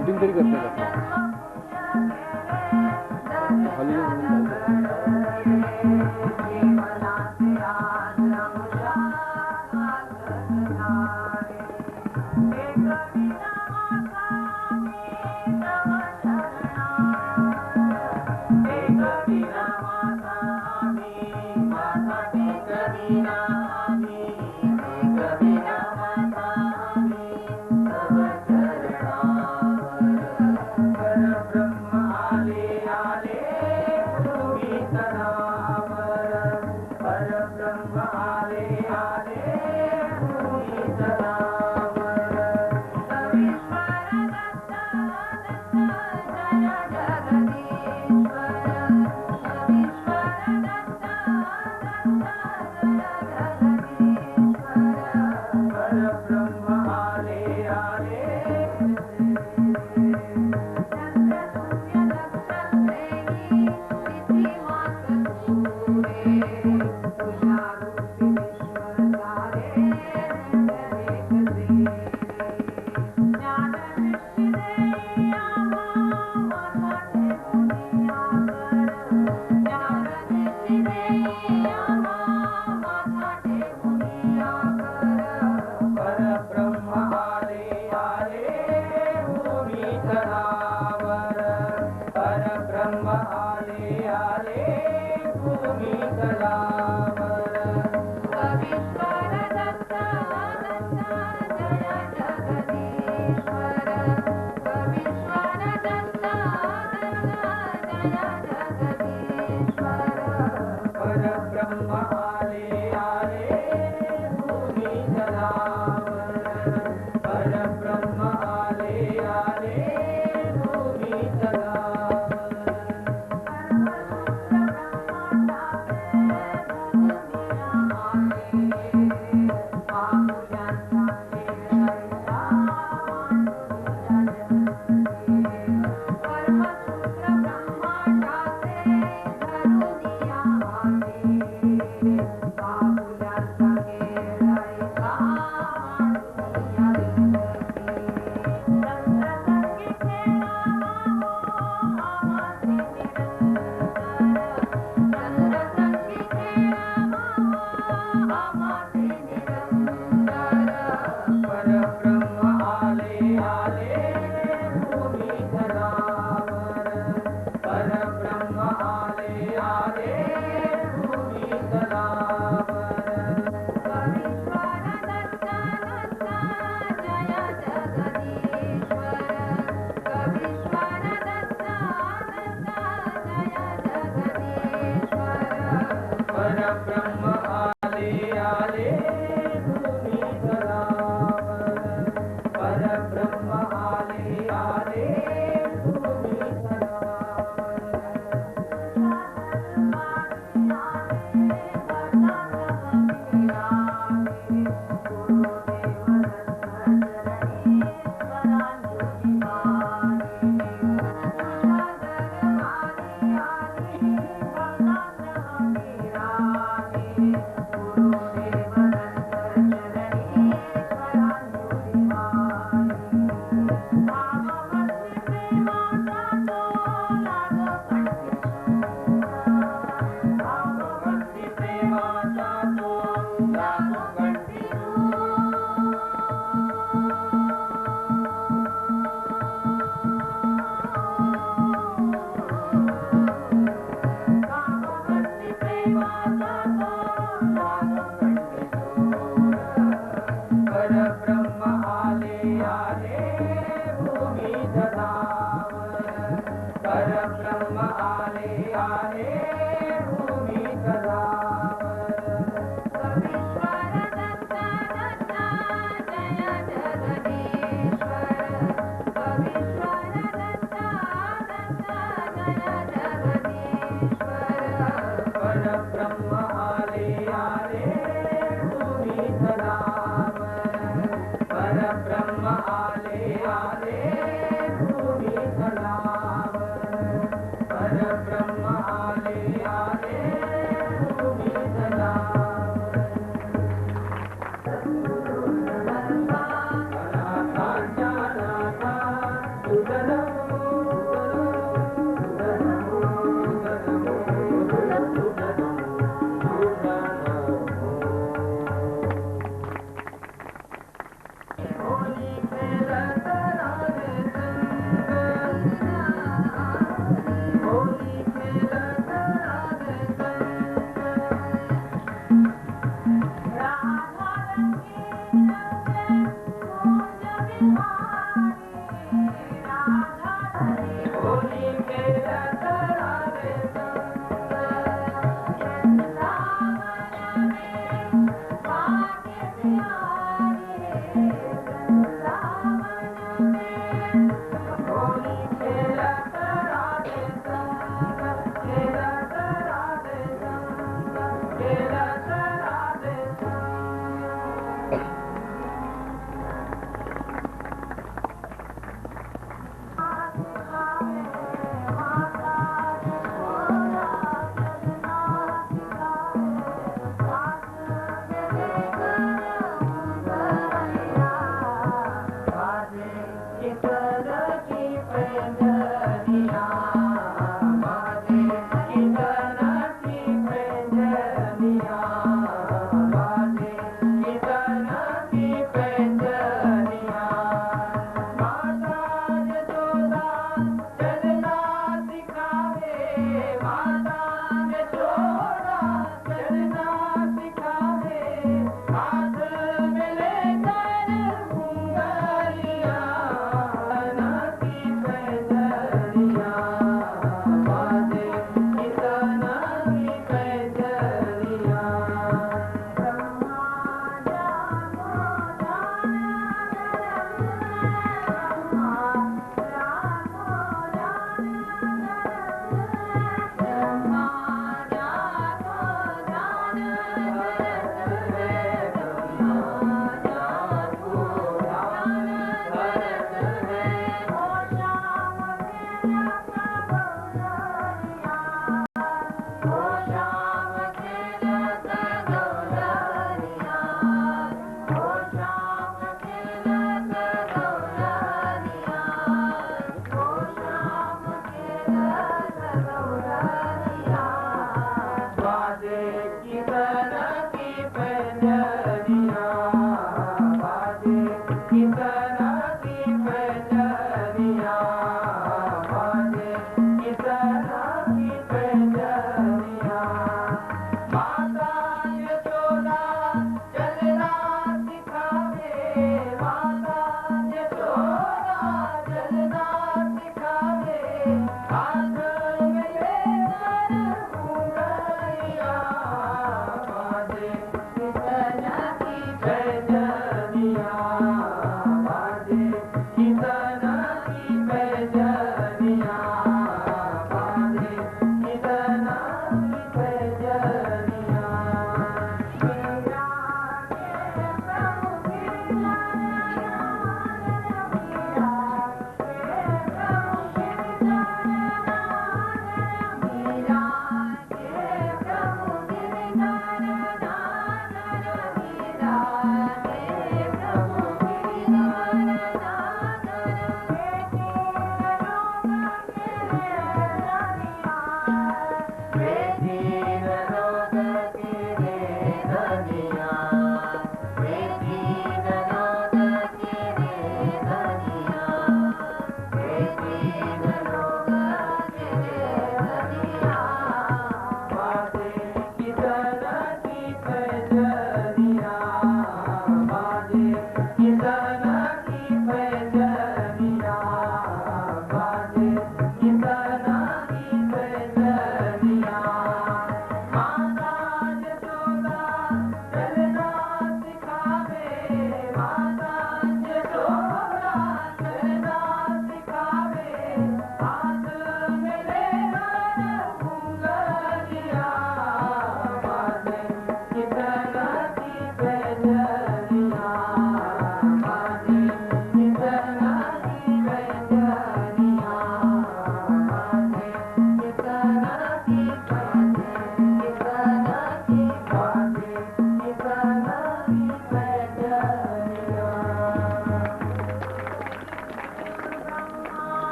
shooting तरी करते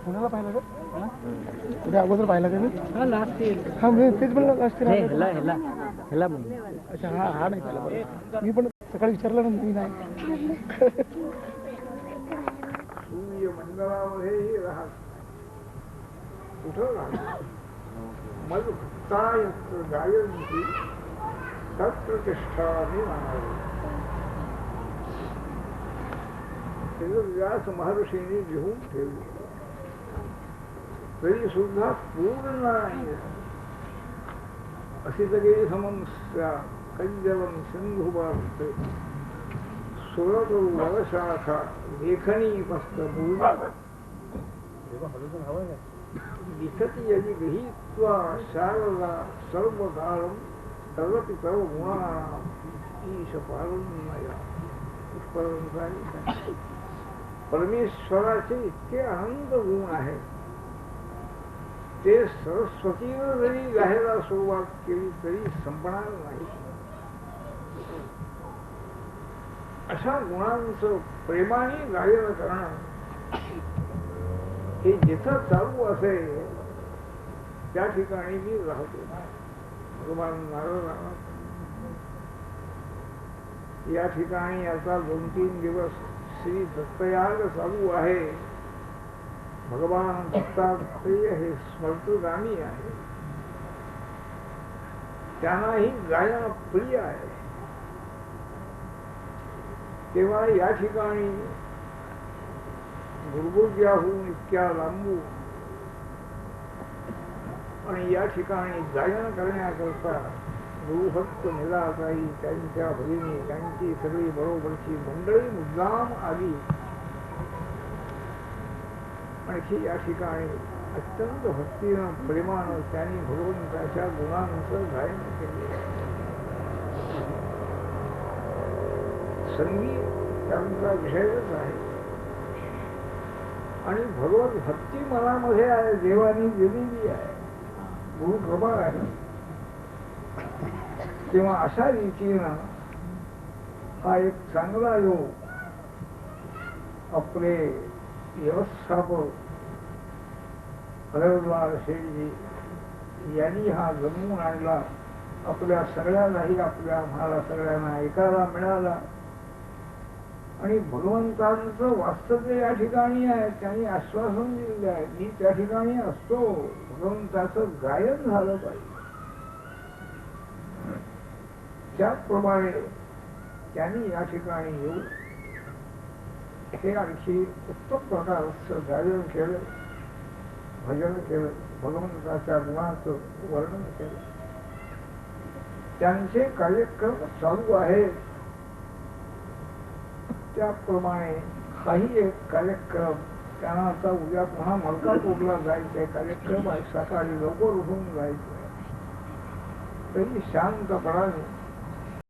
पुण्याला पाहिलं का उद्या अगोदर पाहिला का मी लास्ट हा मी तेच म्हणलं लास्ट ह्याला अच्छा हा हा नाही पाहिला बरं मी पण सकाळी विचारलं ना मी नाही सूर्यमंडलामध्येही राहत कुठं राहत मग गायंची तत्प्रतिष्ठा मी मानावी व्यास महर्षींनी लिहून ठेवली तरी सुद्धा पूर्ण नाही अशी सगळी समस्या कंजवम सिंधुबाबते सुरतु वरशाखा लेखनी फक्त दिसती यदि गृहीत्वा शारदा सर्वकालं तदपि तव गुणानां ईश पारुण्यया परमेश्वराचे इतके अनंत गुण आहेत ते सरस्वतीनं जरी गायला सुरुवात केली तरी संपणार नाही अशा गुणांचं प्रेमाने गायन करणं हे जिथं चालू असेल त्या ठिकाणी मी राहतो भगवान नारायण या ठिकाणी आता 2-3 दिवस श्री दत्तयाग चालू आहे भगवान दत्तात्रेय हे स्मृतगामी आहे त्यांनाही गायन प्रिय आहे तेव्हा या ठिकाणी गुरुगुर्ग्याहून इतक्या लांबून आणि या ठिकाणी गायन करण्याकरता गुरुभक्त निराताई त्यांच्या भगिनी त्यांची सगळी बरोबरची मंडळी मुद्दाम आली आणखी या ठिकाणी अत्यंत भक्तीनं प्रेमानं त्यांनी भगवंताच्या गुणांचं गायन केले संगीत त्यांचा विषयच आहे आणि भगवत भक्ती मनामध्ये आहे देवानी दिलेली आहे गुरु कृपा आहे तेव्हा अशा रीतीनं हा एक चांगला योग आपले व्यवस्थापक हरद्वार शेठजी यांनी हा जमवून आणला आपल्या सगळ्यांनाही आपल्या आम्हाला सगळ्यांना ऐकायला मिळाला आणि भगवंतांचं वास्तव्य या ठिकाणी आहे त्यांनी आश्वासन दिलेलं आहे मी त्या ठिकाणी असतो भगवंताचं गायन झालं पाहिजे त्याप्रमाणे त्यांनी या ठिकाणी येऊन हे आणखी उत्तम प्रकारचं गायन केलं भजन केलं भगवंताच्या गुणाचं वर्णन केलं त्यांचे कार्यक्रम चालू आहेत त्याप्रमाणे काही एक कार्यक्रम त्यांना आता उद्या पुन्हा मलकापूरला जायचे कार्यक्रम आहे सकाळी लवकर उठून जायचे तरी शांतपणाने